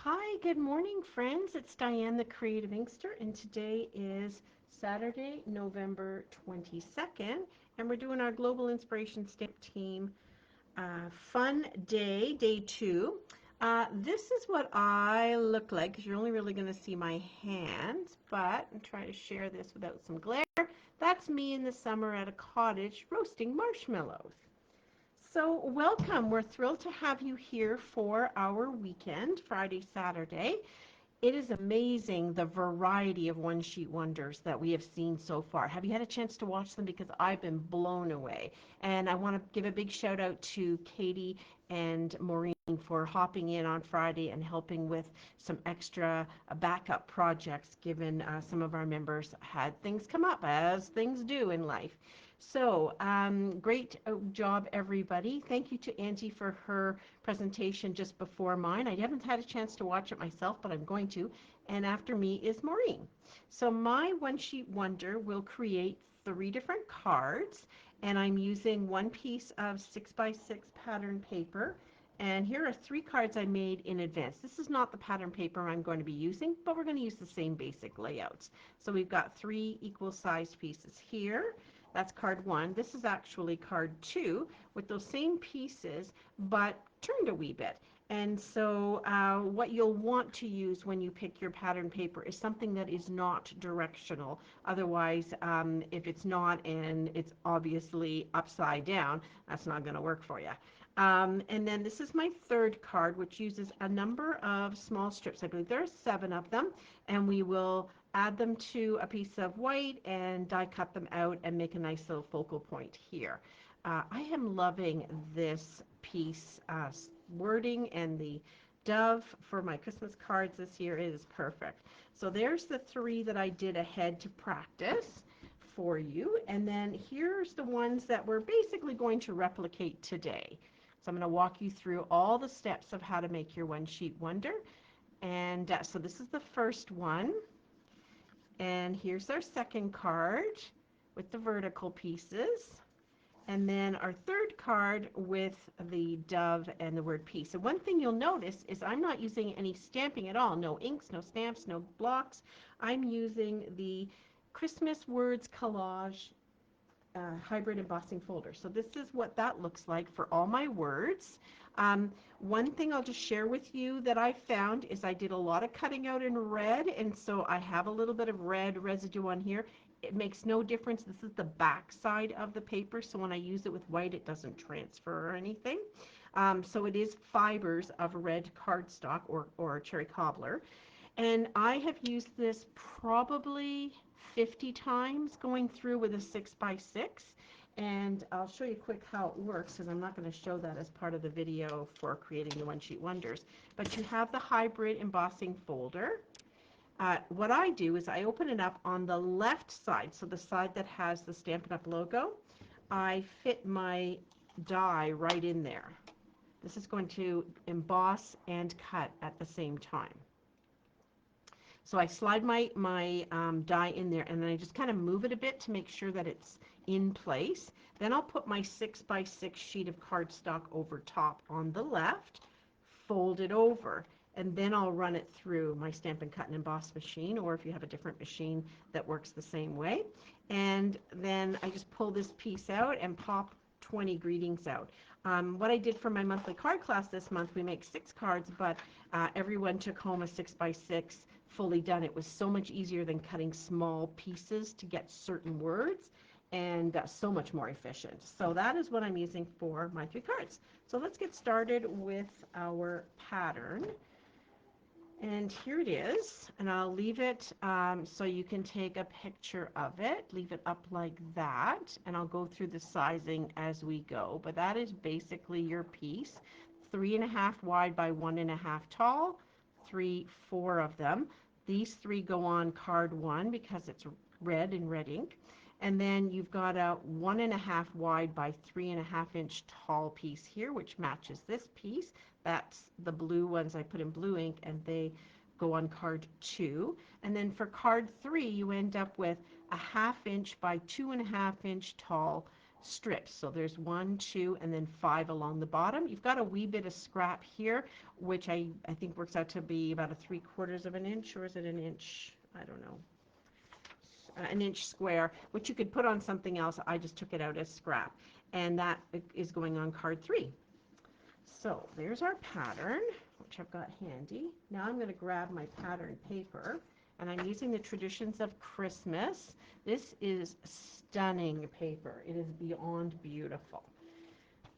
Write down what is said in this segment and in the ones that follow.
Hi, good morning, friends. It's Diane, the Creative Inkster, and today is Saturday, November 22nd, and we're doing our Global Inspiration Stamp Team Fun Day, Day 2. This is what I look like, because you're only really going to see my hands, but I'm trying to share this without some glare. That's me in the summer at a cottage roasting marshmallows. So welcome. We're thrilled to have you here for our weekend, Friday, Saturday. It is amazing the variety of one-sheet wonders that we have seen so far. Have you had a chance to watch them? Because I've been blown away. And I want to give a big shout out to Katie and Maureen for hopping in on Friday and helping with some extra backup projects, given some of our members had things come up, as things do in life. So great job, everybody. Thank you to Angie for her presentation just before mine. I haven't had a chance to watch it myself, but I'm going to. And after me is Maureen. So my one sheet wonder will create 3 different cards, and I'm using one piece of 6x6 pattern paper. And here are 3 cards I made in advance. This is not the pattern paper I'm going to be using, but we're going to use the same basic layouts. So we've got 3 equal sized pieces here. That's card 1. This is actually card 2 with those same pieces, but turned a wee bit. And so what you'll want to use when you pick your pattern paper is something that is not directional. Otherwise, if it's not and it's obviously upside down, that's not going to work for you. And then this is my 3rd card, which uses a number of small strips. I believe there are 7 of them, and we will add them to a piece of white and die cut them out and make a nice little focal point here. I am loving this piece wording, and the dove for my Christmas cards this year is perfect. So there's the 3 that I did ahead to practice for you, and then here's the ones that we're basically going to replicate today. So I'm going to walk you through all the steps of how to make your one sheet wonder. And so this is the first one. And here's our 2nd card with the vertical pieces. And then our 3rd card with the dove and the word peace. And one thing you'll notice is I'm not using any stamping at all. No inks, no stamps, no blocks. I'm using the Christmas Words Collage hybrid embossing folder. So this is what that looks like for all my words. One thing I'll just share with you that I found is I did a lot of cutting out in red, and so I have a little bit of red residue on here. It makes no difference. This is the back side of the paper, so when I use it with white, it doesn't transfer or anything. So it is fibers of red cardstock or cherry cobbler. And I have used this probably 50 times going through with a 6x6. And I'll show you quick how it works, because I'm not going to show that as part of the video for creating the one sheet wonders. But you have the hybrid embossing folder. What I do is I open it up on the left side, so the side that has the Stampin' Up logo. I fit my die right in there. This is going to emboss and cut at the same time. So I slide my die in there, and then I just kind of move it a bit to make sure that it's in place. Then I'll put my 6x6 sheet of cardstock over top on the left, fold it over, and then I'll run it through my Stampin' Cut and Emboss machine, or if you have a different machine that works the same way. And then I just pull this piece out and pop 20 greetings out. What I did for my monthly card class this month, we make 6 cards, but everyone took home a 6x6 fully done. It was so much easier than cutting small pieces to get certain words, and so much more efficient. So that is what I'm using for my 3 cards. So let's get started with our pattern. And here it is, and I'll leave it so you can take a picture of it. Leave it up like that, and I'll go through the sizing as we go. But that is basically your piece, 3.5 wide by 1.5 tall, 4 of them. These 3 go on card 1 because it's red in red ink. And then you've got a 1.5 wide by 3.5 inch tall piece here, which matches this piece. That's the blue ones I put in blue ink, and they go on card 2. And then for card 3, you end up with a 1/2 inch by 2.5 inch tall strips. So there's 1, 2, and then 5 along the bottom. You've got a wee bit of scrap here, which I think works out to be about a 3/4 of an inch, or is it an inch? I don't know. An inch square, which you could put on something else. I just took it out as scrap. And that is going on card 3. So there's our pattern, which I've got handy. Now I'm going to grab my pattern paper, and I'm using the Traditions of Christmas. This is stunning paper. It is beyond beautiful.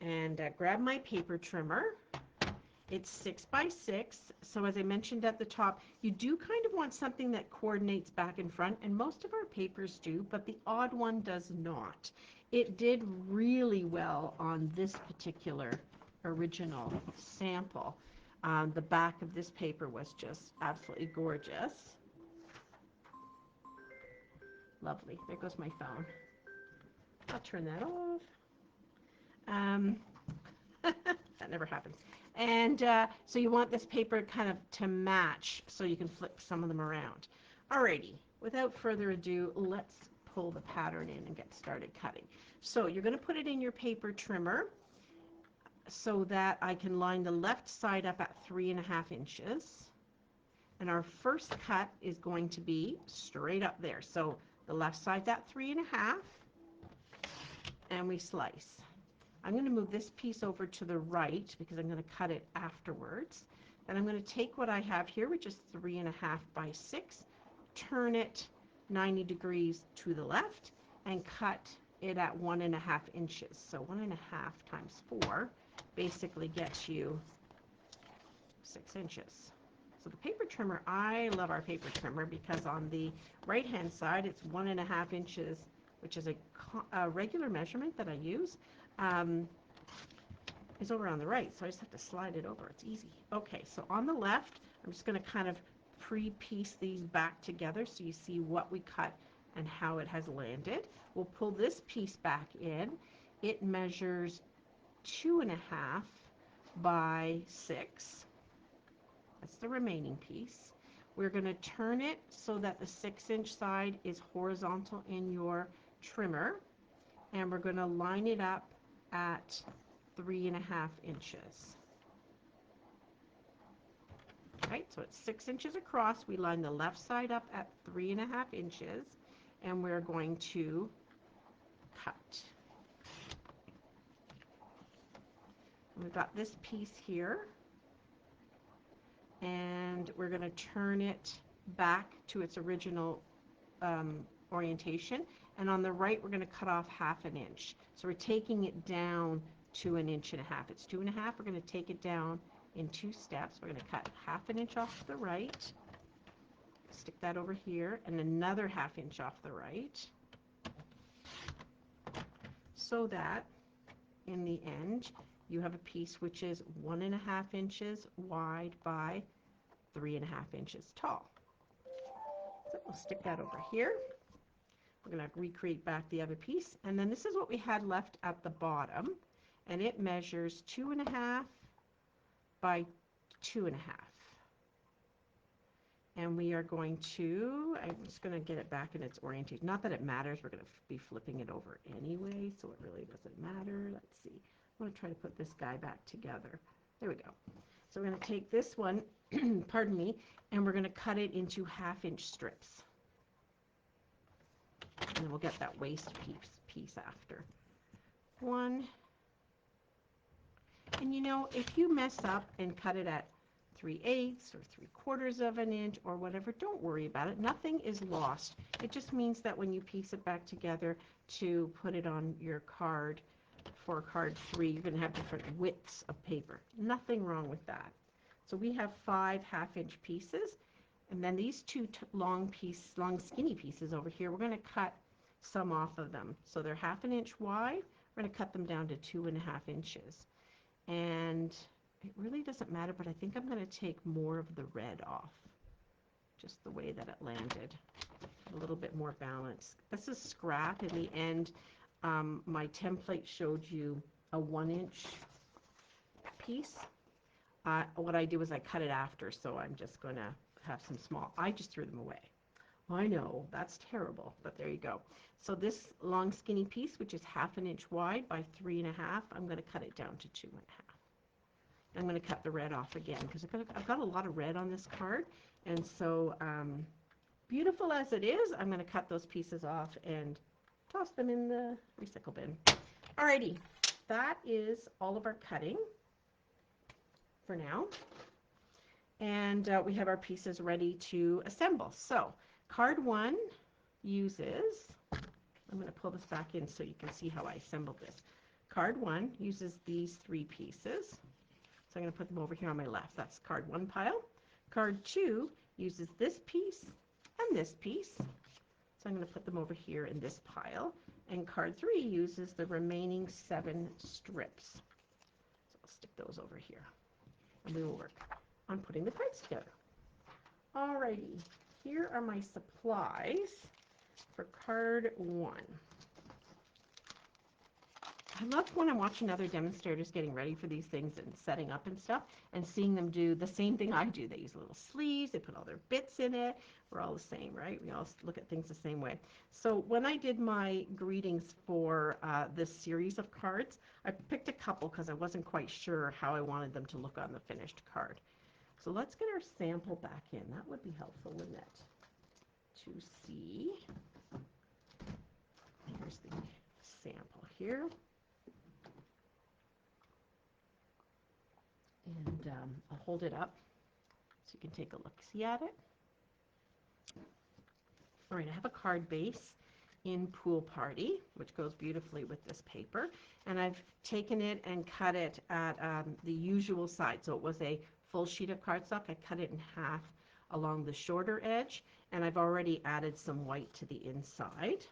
And grab my paper trimmer. It's 6 by 6, so as I mentioned at the top, you do kind of want something that coordinates back and front, and most of our papers do, but the odd one does not. It did really well on this particular original sample. The back of this paper was just absolutely gorgeous. Lovely. There goes my phone. I'll turn that off. That never happens. And so you want this paper kind of to match so you can flip some of them around. Alrighty, without further ado, let's pull the pattern in and get started cutting. So you're going to put it in your paper trimmer so that I can line the left side up at 3.5 inches. And our first cut is going to be straight up there. So the left side's at 3.5, and we slice. I'm going to move this piece over to the right because I'm going to cut it afterwards. Then I'm going to take what I have here, which is 3.5 by 6, turn it 90 degrees to the left, and cut it at 1.5 inches. So 1.5 times 4 basically gets you 6 inches. So the paper trimmer, I love our paper trimmer because on the right-hand side, it's 1.5 inches, which is a regular measurement that I use. Is over on the right, so I just have to slide it over. It's easy. Okay, so on the left, I'm just going to kind of pre-piece these back together so you see what we cut and how it has landed. We'll pull this piece back in. It measures 2.5 by 6. That's the remaining piece. We're going to turn it so that the 6-inch side is horizontal in your trimmer, and we're going to line it up at 3.5 inches. Right, so it's 6 inches across. We line the left side up at 3.5 inches, and we're going to cut. And we've got this piece here, and we're going to turn it back to its original orientation. And on the right, we're going to cut off 1/2 inch. So we're taking it down to 1.5 inches. It's 2.5. We're going to take it down in 2 steps. We're going to cut 1/2 inch off to the right, stick that over here, and another 1/2 inch off the right, so that in the end you have a piece which is 1.5 inches wide by 3.5 inches tall. So we'll stick that over here. We're going to recreate back the other piece, and then this is what we had left at the bottom, and it measures 2.5 by 2.5. And we are going to, I'm just going to get it back in its orientation. Not that it matters, we're going to be flipping it over anyway, so it really doesn't matter. Let's see. I'm going to try to put this guy back together. There we go. So we're going to take this one, pardon me, and we're going to cut it into 1/2 inch strips. And then we'll get that waist piece after. One. And you know, if you mess up and cut it at 3/8 or 3/4 of an inch or whatever, don't worry about it. Nothing is lost. It just means that when you piece it back together to put it on your card for card 3, you're going to have different widths of paper. Nothing wrong with that. So we have 5 1/2 inch pieces, and then these 2 long skinny pieces over here, we're going to cut some off of them. So they're 1/2 inch wide. We're going to cut them down to 2.5 inches. And it really doesn't matter, but I think I'm going to take more of the red off, just the way that it landed. A little bit more balance. This is scrap. In the end, my template showed you a 1-inch piece. What I do is I cut it after, so I'm just going to have some small. I just threw them away. I know, that's terrible, but there you go. So this long skinny piece, which is 1/2 inch wide by 3.5, I'm going to cut it down to 2.5. I'm going to cut the red off again because I've got a lot of red on this card, and so beautiful as it is, I'm going to cut those pieces off and toss them in the recycle bin. Alrighty, that is all of our cutting for now. And we have our pieces ready to assemble. So card 1 uses, I'm going to pull this back in so you can see how I assembled this. Card 1 uses these 3 pieces. So I'm going to put them over here on my left. That's card 1 pile. Card 2 uses this piece and this piece. So I'm going to put them over here in this pile. And card 3 uses the remaining 7 strips. So I'll stick those over here. And we will work on putting the cards together. Alrighty, here are my supplies for card 1. I love when I'm watching other demonstrators getting ready for these things and setting up and stuff, and seeing them do the same thing I do. They use little sleeves, they put all their bits in it. We're all the same, right? We all look at things the same way. So when I did my greetings for this series of cards, I picked a couple because I wasn't quite sure how I wanted them to look on the finished card. So let's get our sample back in. That would be helpful, wouldn't it? To see. Here's the sample here. And I'll hold it up so you can take a look-see at it. All right, I have a card base in Pool Party, which goes beautifully with this paper. And I've taken it and cut it at the usual side. So it was a full sheet of cardstock. I cut it in half along the shorter edge, and I've already added some white to the inside.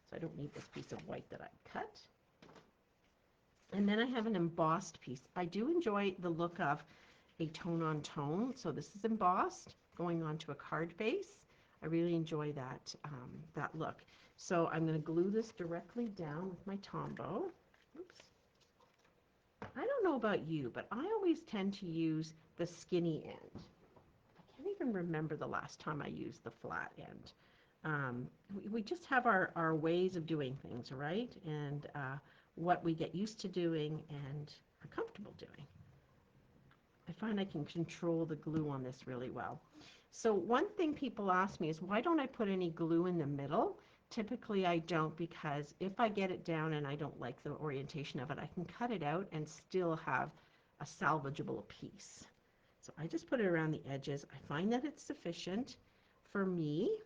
So I don't need this piece of white that I cut. And then I have an embossed piece. I do enjoy the look of a tone-on-tone. So this is embossed going onto a card base. I really enjoy that, that look. So I'm going to glue this directly down with my Tombow. Oops. I don't know about you, but I always tend to use the skinny end. I can't even remember the last time I used the flat end. We just have our ways of doing things, right? And what we get used to doing and are comfortable doing. I find I can control the glue on this really well. So one thing people ask me is, why don't I put any glue in the middle? Typically I don't, because if I get it down and I don't like the orientation of it, I can cut it out and still have a salvageable piece. So I just put it around the edges. I find that it's sufficient for me.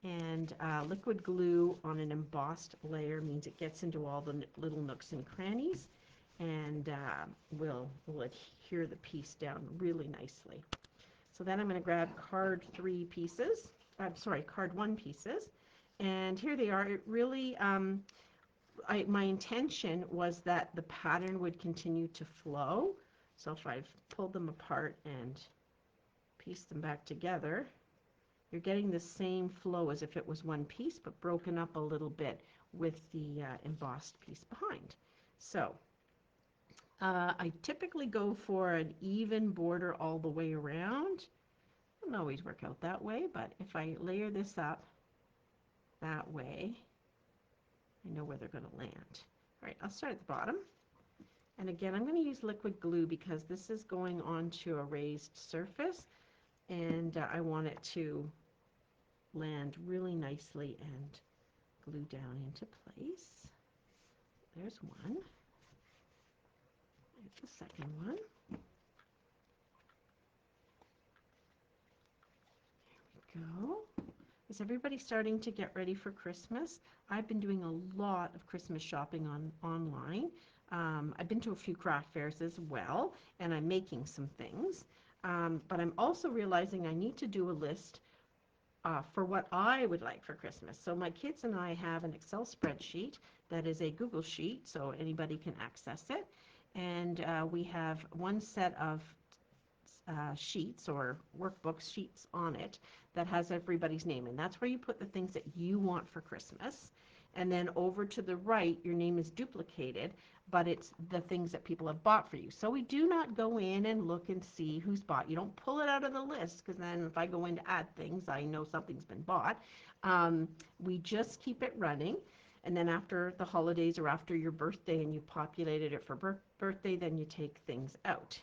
And liquid glue on an embossed layer means it gets into all the little nooks and crannies, and will adhere the piece down really nicely. So then I'm going to grab card 1 pieces, and here they are. It really, my intention was that the pattern would continue to flow. So if I've pulled them apart and pieced them back together, you're getting the same flow as if it was one piece, but broken up a little bit with the embossed piece behind. So I typically go for an even border all the way around. It doesn't always work out that way, but if I layer this up that way, I know where they're going to land. All right, I'll start at the bottom. And again, I'm going to use liquid glue because this is going onto a raised surface, and I want it to land really nicely and glue down into place. There's one. There's the second one. There we go. Is everybody starting to get ready for Christmas? I've been doing a lot of Christmas shopping online. I've been to a few craft fairs as well, and I'm making some things. But I'm also realizing I need to do a list for what I would like for Christmas. So my kids and I have an Excel spreadsheet that is a Google Sheet, so anybody can access it. And we have one set of sheets or workbooks sheets on it that has everybody's name, and that's where you put the things that you want for Christmas. And then over to the right, your name is duplicated, but it's the things that people have bought for you. So we do not go in and look and see who's bought. You don't pull it out of the list, because then if I go in to add things, I know something's been bought. We just keep it running. And then after the holidays or after your birthday and you populated it for birthday, then you take things out.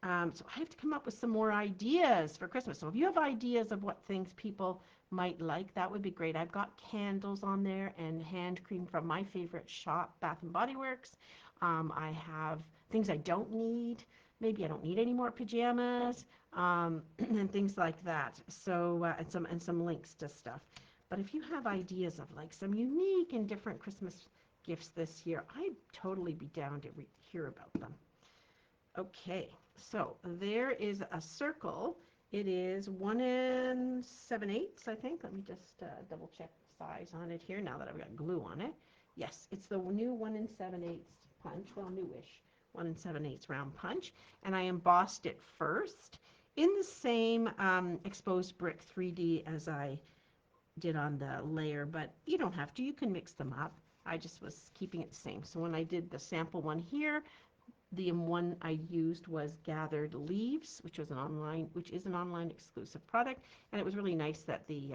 So I have to come up with some more ideas for Christmas. So if you have ideas of what things people might like, that would be great. I've got candles on there and hand cream from my favorite shop, Bath and Body Works. I have things I don't need. Maybe I don't need any more pajamas, and things like that. So and some links to stuff. But if you have ideas of like some unique and different Christmas gifts this year, I'd totally be down to hear about them. Okay, so there is a circle. It is 1 7/8, I think. Let me just double check the size on it here now that I've got glue on it. Yes, it's the new 1 7/8 punch, well, newish 1 7/8 round punch, and I embossed it first in the same exposed brick 3D as I did on the layer, but you don't have to. You can mix them up. I just was keeping it the same. So when I did the sample one here, the one I used was Gathered Leaves, which is an online exclusive product, and it was really nice that the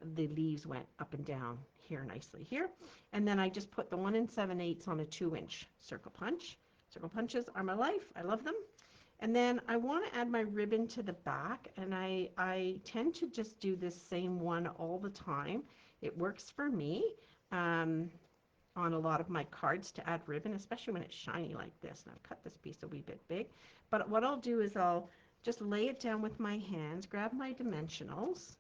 leaves went up and down here nicely here. And then I just put the 1 7/8 on a 2-inch circle punch. Circle punches are my life. I love them. And then I want to add my ribbon to the back, and I tend to just do this same one all the time. It works for me. On a lot of my cards to add ribbon, especially when it's shiny like this. And I've cut this piece a wee bit big. But what I'll do is I'll just lay it down with my hands, grab my dimensionals,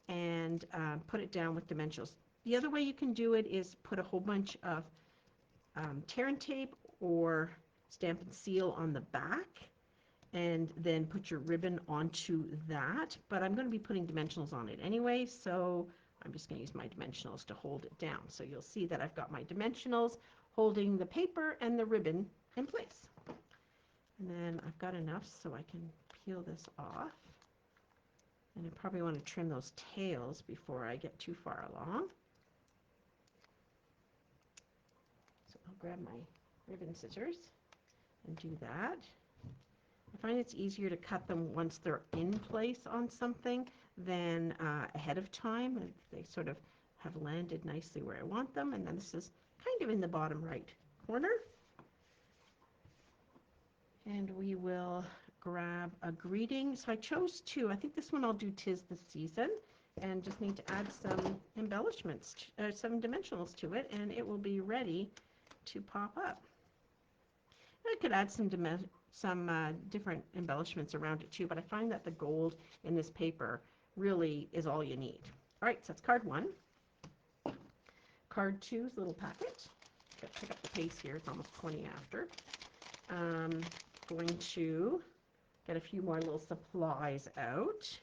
and put it down with dimensionals. The other way you can do it is put a whole bunch of tear and tape or Stamp and Seal on the back, and then put your ribbon onto that. But I'm going to be putting dimensionals on it anyway, so I'm just going to use my dimensionals to hold it down. So you'll see that I've got my dimensionals holding the paper and the ribbon in place. And then I've got enough so I can peel this off. And I probably want to trim those tails before I get too far along. So I'll grab my ribbon scissors and do that. I find it's easier to cut them once they're in place on something than ahead of time. They sort of have landed nicely where I want them, and then this is kind of in the bottom right corner. And we will grab a greeting. So I chose two. I think this one I'll do 'Tis the Season, and just need to add some embellishments, some dimensionals to it, and it will be ready to pop up. I could add some different embellishments around it too, but I find that the gold in this paper really is all you need. All right, so that's card 1. Card 2's little packet. Got to pick up the pace here. It's almost 20 after. Going to get a few more little supplies out.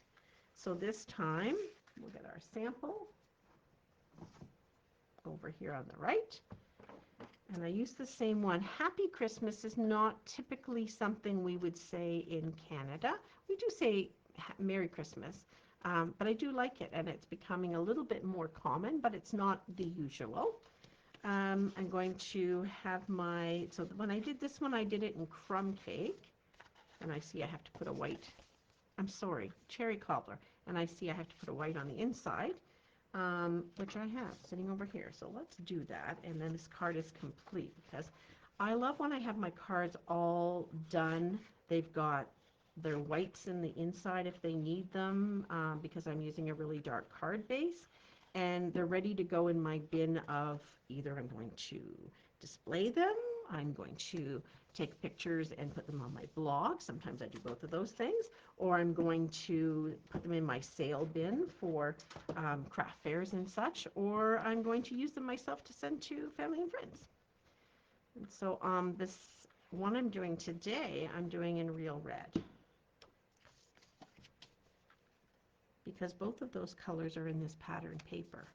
So this time we'll get our sample over here on the right. And I use the same one. Happy Christmas is not typically something we would say in Canada. We do say Merry Christmas, but I do like it, and it's becoming a little bit more common, but it's not the usual. I'm going to have so when I did this one, I did it in crumb cake, and I see I have to put a white, cherry cobbler, and I see I have to put a white on the inside. Which I have sitting over here. So let's do that, and then this card is complete, because I love when I have my cards all done. They've got their whites in the inside if they need them, because I'm using a really dark card base, and they're ready to go in my bin of either I'm going to display them, I'm going to take pictures and put them on my blog. Sometimes I do both of those things. Or I'm going to put them in my sale bin for craft fairs and such. Or I'm going to use them myself to send to family and friends. And so this one I'm doing today, I'm doing in Real Red, because both of those colors are in this pattern paper.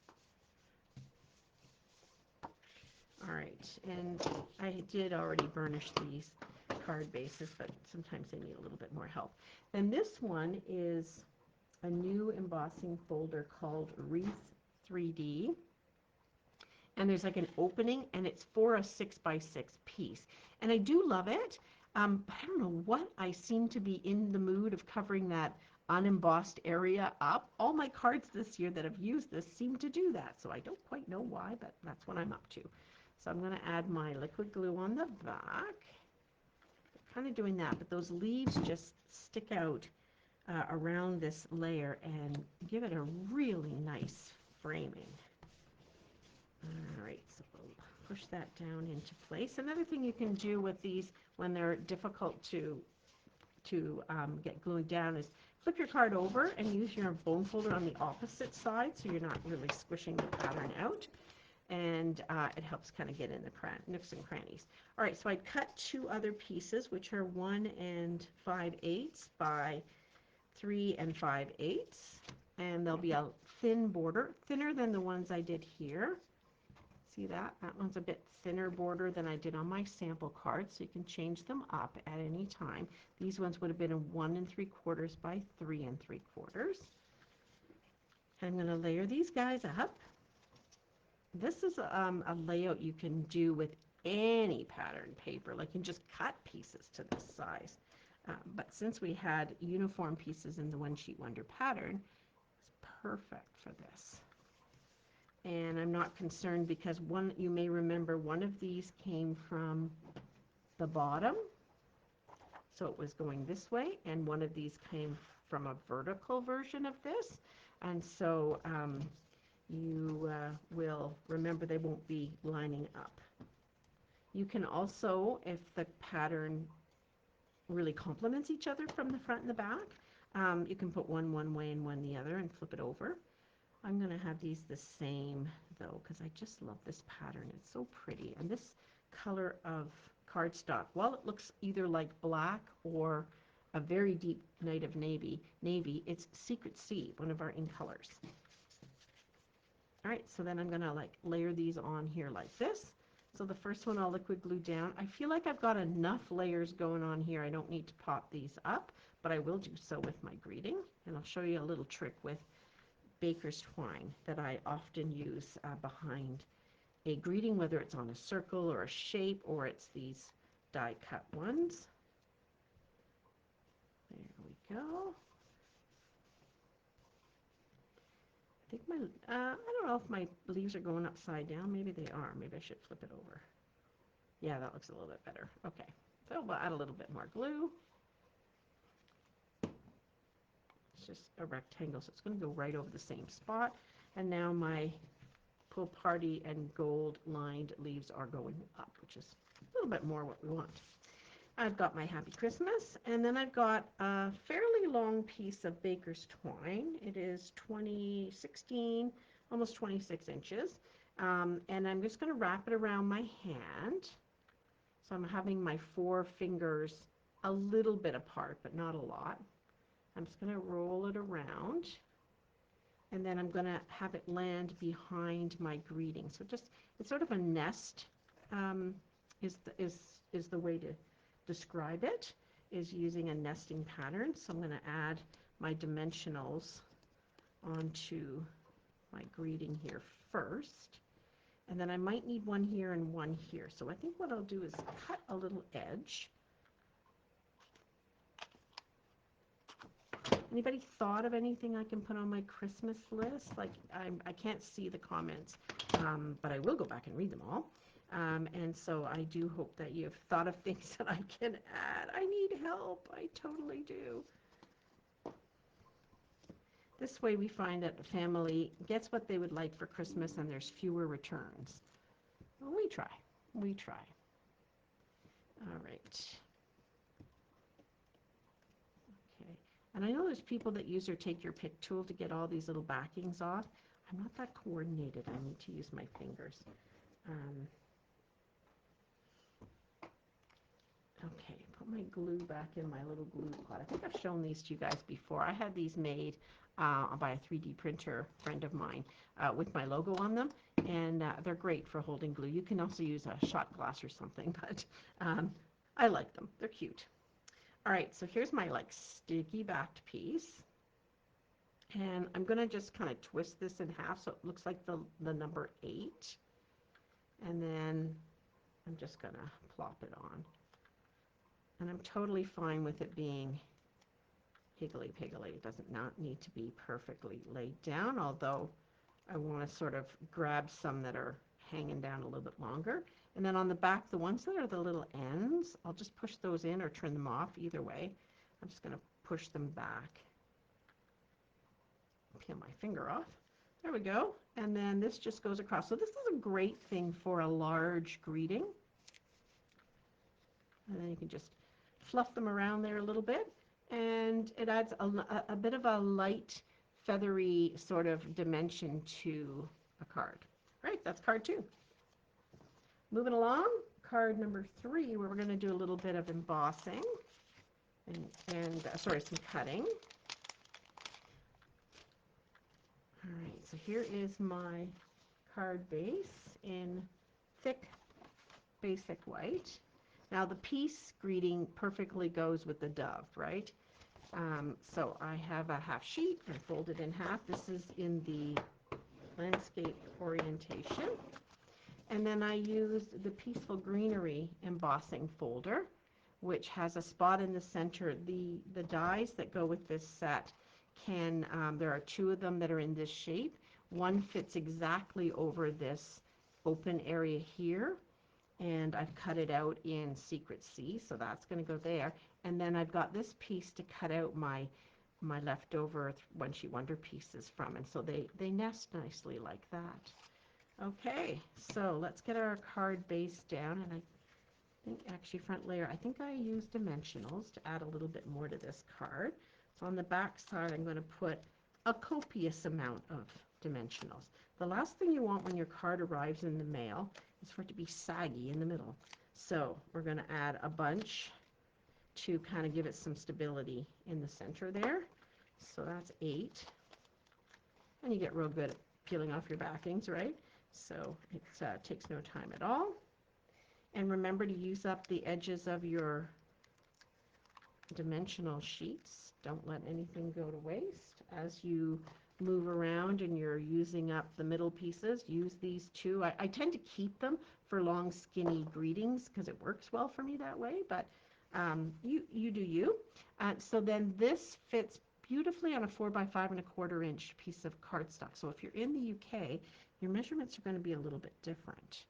All right, and I did already burnish these card bases, but sometimes they need a little bit more help. Then this one is a new embossing folder called Wreath 3D, and there's like an opening, and it's for a 6x6 piece. And I do love it, but I don't know what, I seem to be in the mood of covering that unembossed area up. All my cards this year that have used this seem to do that, so I don't quite know why, but that's what I'm up to. So I'm going to add my liquid glue on the back, kind of doing that, but those leaves just stick out around this layer and give it a really nice framing. All right, so we'll push that down into place. Another thing you can do with these when they're difficult to get glued down is flip your card over and use your bone folder on the opposite side, so you're not really squishing the pattern out, and it helps kind of get in the nooks and crannies. All right, so I cut two other pieces, which are 1 5/8 by 3 5/8, and there'll be a thin border, thinner than the ones I did here. See that? That one's a bit thinner border than I did on my sample card, so you can change them up at any time. These ones would have been a 1 3/4 by 3 3/4. I'm going to layer these guys up. This is a layout you can do with any pattern paper, like you can just cut pieces to this size. But since we had uniform pieces in the One Sheet Wonder pattern, it's perfect for this. And I'm not concerned because you may remember one of these came from the bottom, so it was going this way, and one of these came from a vertical version of this, and so you will remember they won't be lining up. You can also, if the pattern really complements each other from the front and the back, you can put one way and one the other and flip it over. I'm going to have these the same though, because I just love this pattern. It's so pretty. And this color of cardstock, while it looks either like black or a very deep night of navy, it's Secret Sea, one of our in colors. All right, so then I'm going to like layer these on here like this. So the first one I'll liquid glue down. I feel like I've got enough layers going on here. I don't need to pop these up, but I will do so with my greeting. And I'll show you a little trick with baker's twine that I often use behind a greeting, whether it's on a circle or a shape or it's these die cut ones. There we go. I think I don't know if my leaves are going upside down. Maybe they are. Maybe I should flip it over. Yeah, that looks a little bit better. Okay, so we'll add a little bit more glue. It's just a rectangle, so it's going to go right over the same spot. And now my Pool Party and gold lined leaves are going up, which is a little bit more what we want. I've got my Happy Christmas, and then I've got a fairly long piece of baker's twine. It is 16, almost 26 inches, and I'm just going to wrap it around my hand. So I'm having my 4 fingers a little bit apart, but not a lot. I'm just going to roll it around, and then I'm going to have it land behind my greeting. So just, it's sort of a nest, is the way to describe it, is using a nesting pattern. So I'm going to add my dimensionals onto my greeting here first, and then I might need one here and one here. So I think what I'll do is cut a little edge. Anybody thought of anything I can put on my Christmas list? Like, I can't see the comments, but I will go back and read them all. And so I do hope that you've thought of things that I can add. I need help. I totally do. This way we find that the family gets what they would like for Christmas and there's fewer returns. Well, we try. We try. All right. Okay. And I know there's people that use their take your pick tool to get all these little backings off. I'm not that coordinated. I need to use my fingers. Okay, put my glue back in my little glue pot. I think I've shown these to you guys before. I had these made by a 3D printer friend of mine with my logo on them, and they're great for holding glue. You can also use a shot glass or something, but I like them. They're cute. All right, so here's my like sticky backed piece, and I'm going to just kind of twist this in half so it looks like the number 8. and then I'm just going to plop it on. And I'm totally fine with it being higgly-piggly. It doesn't not need to be perfectly laid down, although I want to sort of grab some that are hanging down a little bit longer. And then on the back, the ones that are the little ends, I'll just push those in or trim them off either way. I'm just going to push them back. Peel my finger off. There we go. And then this just goes across. So this is a great thing for a large greeting. And then you can just fluff them around there a little bit. And it adds a bit of a light, feathery sort of dimension to a card. Right, that's card 2. Moving along, card number 3, where we're going to do a little bit of embossing and sorry, some cutting. All right, so here is my card base in thick, basic white. Now the peace greeting perfectly goes with the dove, right? So I have a half sheet and fold it in half. This is in the landscape orientation. And then I used the Peaceful Greenery embossing folder, which has a spot in the center. The dies that go with this set can, there are 2 of them that are in this shape. One fits exactly over this open area here, and I've cut it out in Secret C, so that's going to go there. And then I've got this piece to cut out my leftover One Sheet Wonder pieces from, and so they nest nicely like that. Okay, so let's get our card base down, and I think actually front layer, I think I used dimensionals to add a little bit more to this card. So on the back side, I'm going to put a copious amount of dimensionals. The last thing you want when your card arrives in the mail is for it to be saggy in the middle. So we're going to add a bunch to kind of give it some stability in the center there. So that's 8. And you get real good at peeling off your backings, right? So it takes no time at all. And remember to use up the edges of your dimensional sheets. Don't let anything go to waste. As you move around and you're using up the middle pieces, use these 2. I tend to keep them for long, skinny greetings because it works well for me that way, but you do you. So then this fits beautifully on a 4x5¼ inch piece of cardstock. So if you're in the UK, your measurements are going to be a little bit different.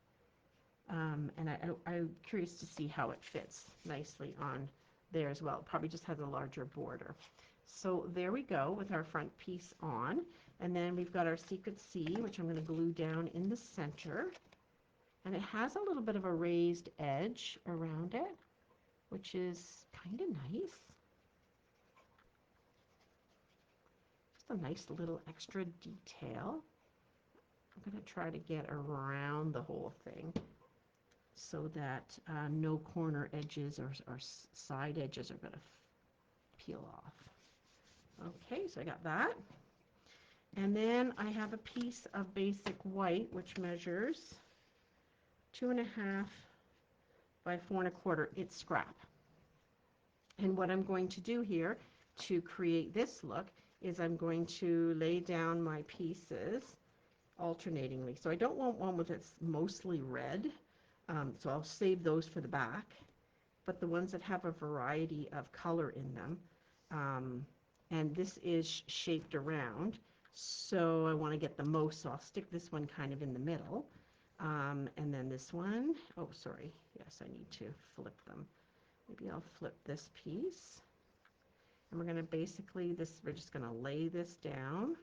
And I'm curious to see how it fits nicely on there as well. It probably just has a larger border. So there we go with our front piece on. And then we've got our Secret C, which I'm going to glue down in the center. And it has a little bit of a raised edge around it, which is kind of nice. Just a nice little extra detail. I'm going to try to get around the whole thing so that no corner edges or side edges are going to peel off. Okay, so I got that. And then I have a piece of basic white, which measures 2.5 by 4¼ It's scrap. And what I'm going to do here to create this look is I'm going to lay down my pieces alternatingly. So I don't want one with it's mostly red, so I'll save those for the back. But the ones that have a variety of color in them, and this is shaped around, so I want to get the most, so I'll stick this one kind of in the middle. And then this one, oh sorry, yes, I need to flip them. Maybe I'll flip this piece. And we're going to basically, we're just going to lay this down.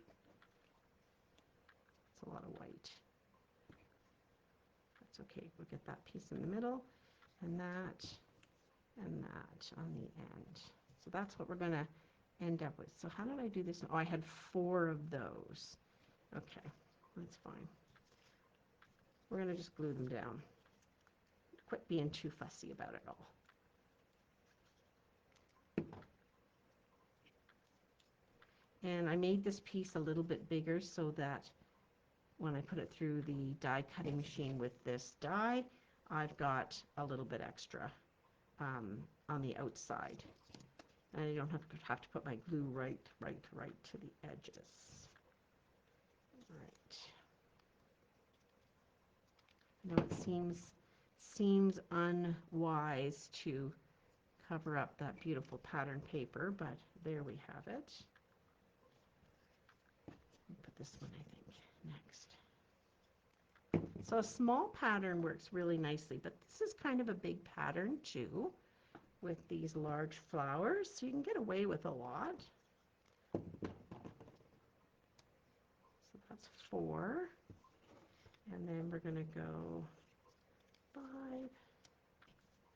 It's a lot of white. That's okay, we'll get that piece in the middle, and that on the end. So that's what we're going to end up with. So how did I do this? Oh, I had 4 of those. Okay, that's fine. We're going to just glue them down. Quit being too fussy about it all. And I made this piece a little bit bigger so that when I put it through the die cutting machine with this die, I've got a little bit extra on the outside. And I don't have to put my glue right to the edges. All right. You know, it seems unwise to cover up that beautiful pattern paper, but there we have it. I'll put this one, I think, next. So a small pattern works really nicely, but this is kind of a big pattern too, with these large flowers, so you can get away with a lot. So that's 4, and then we're going to go 5.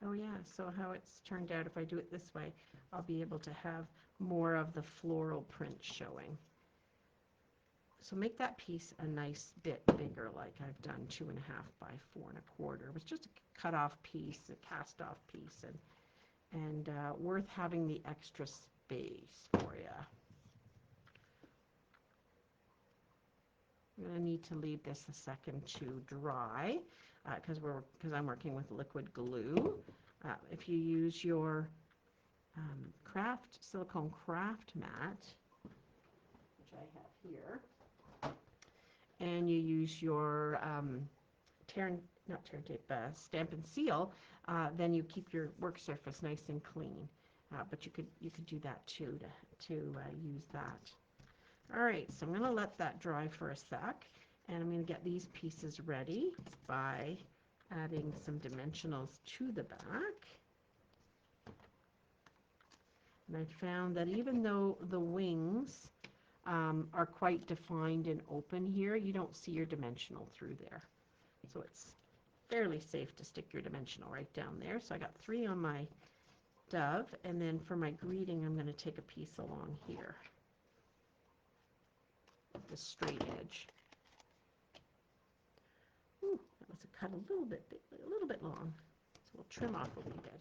Oh yeah, so how it's turned out, if I do it this way, I'll be able to have more of the floral print showing. So make that piece a nice bit bigger, like I've done 2.5 by 4.25. It was just a cut off piece, a cast off piece, and worth having the extra space for you. I'm going to need to leave this a second to dry because I'm working with liquid glue. If you use your silicone craft mat, which I have here, and you use your Stampin' Seal, then you keep your work surface nice and clean. But you could do that too to use that. All right, so I'm going to let that dry for a sec, and I'm going to get these pieces ready by adding some dimensionals to the back. And I found that even though the wings are quite defined and open here, you don't see your dimensional through there. So it's fairly safe to stick your dimensional right down there. So I got 3 on my dove, and then for my greeting, I'm going to take a piece along here, the straight edge. Ooh, that was cut a little bit long. So we'll trim off a wee bit.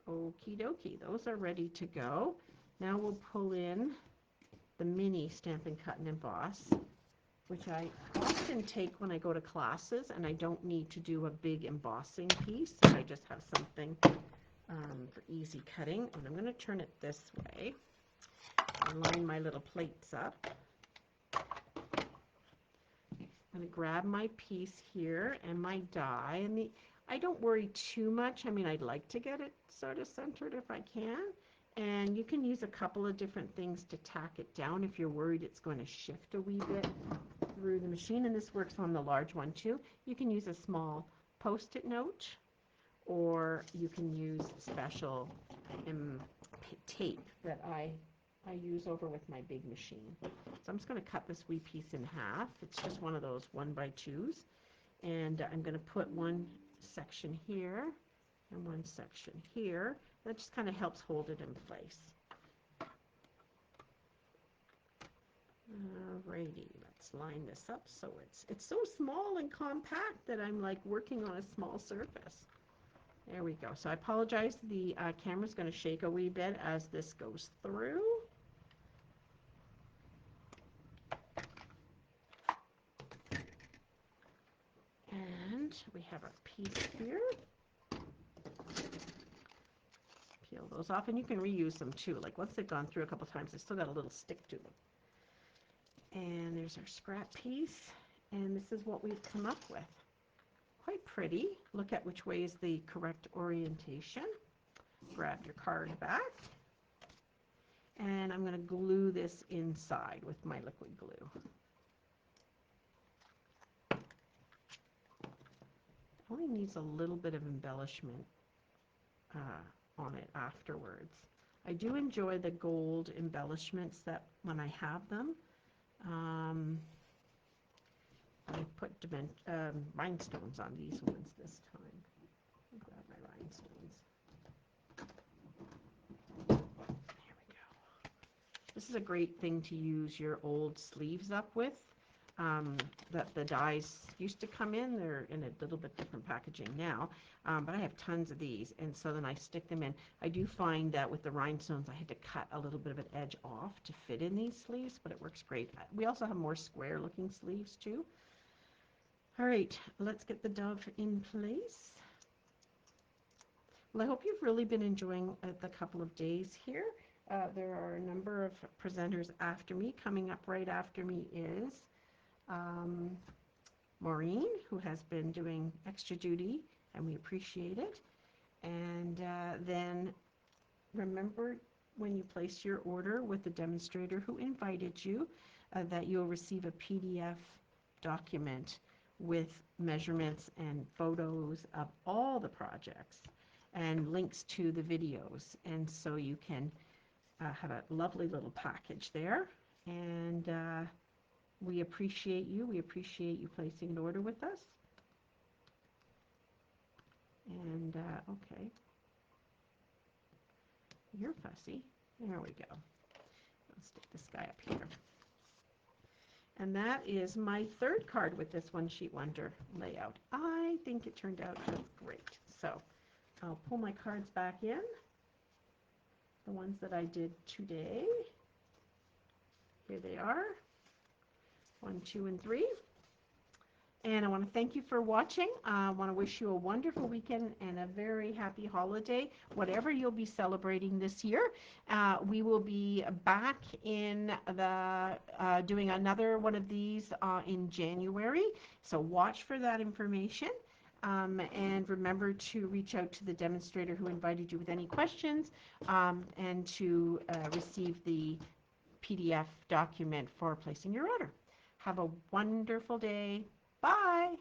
Okie dokie, those are ready to go. Now we'll pull in the mini Stampin' Cut and Emboss, which I often take when I go to classes and I don't need to do a big embossing piece. I just have something for easy cutting. And I'm going to turn it this way and line my little plates up. I'm going to grab my piece here and my die, and I don't worry too much. I mean, I'd like to get it sort of centered if I can, and you can use a couple of different things to tack it down if you're worried it's going to shift a wee bit through the machine, and this works on the large one too. You can use a small post-it note, or you can use special tape that I use over with my big machine. So I'm just going to cut this wee piece in half. It's just one of those 1x2s. And I'm going to put one section here and one section here. That just kind of helps hold it in place. Alrighty, let's line this up so it's so small and compact that I'm like working on a small surface. There we go. So I apologize, the camera's going to shake a wee bit as this goes through. And we have our piece here. Peel those off, and you can reuse them too. Like once they've gone through a couple times, they still got a little stick to them. And there's our scrap piece, and this is what we've come up with. Quite pretty. Look at which way is the correct orientation. Grab your card back, and I'm going to glue this inside with my liquid glue. Only needs a little bit of embellishment on it afterwards. I do enjoy the gold embellishments that when I have them. I put rhinestones on these ones this time. I'll grab my rhinestones. There we go. This is a great thing to use your old sleeves up with. That the dies used to come in. They're in a little bit different packaging now, but I have tons of these, and so then I stick them in. I do find that with the rhinestones I had to cut a little bit of an edge off to fit in these sleeves, but it works great. We also have more square looking sleeves too. All right, let's get the dove in place. Well, I hope you've really been enjoying the couple of days here. there are a number of presenters after me. Coming up right after me is um, Maureen, who has been doing extra duty, and we appreciate it. And then remember, when you place your order with the demonstrator who invited you, that you'll receive a PDF document with measurements and photos of all the projects and links to the videos. And so you can have a lovely little package there. And we appreciate you. We appreciate you placing an order with us. And okay, you're fussy. There we go. Let's stick this guy up here. And that is my third card with this one sheet wonder layout. I think it turned out just great. So I'll pull my cards back in, the ones that I did today. Here they are, 1, 2, and 3. And I want to thank you for watching. I want to wish you a wonderful weekend and a very happy holiday, whatever you'll be celebrating this year. We will be back in the doing another one of these in January, so watch for that information. And remember to reach out to the demonstrator who invited you with any questions, and to receive the PDF document for placing your order. Have a wonderful day. Bye.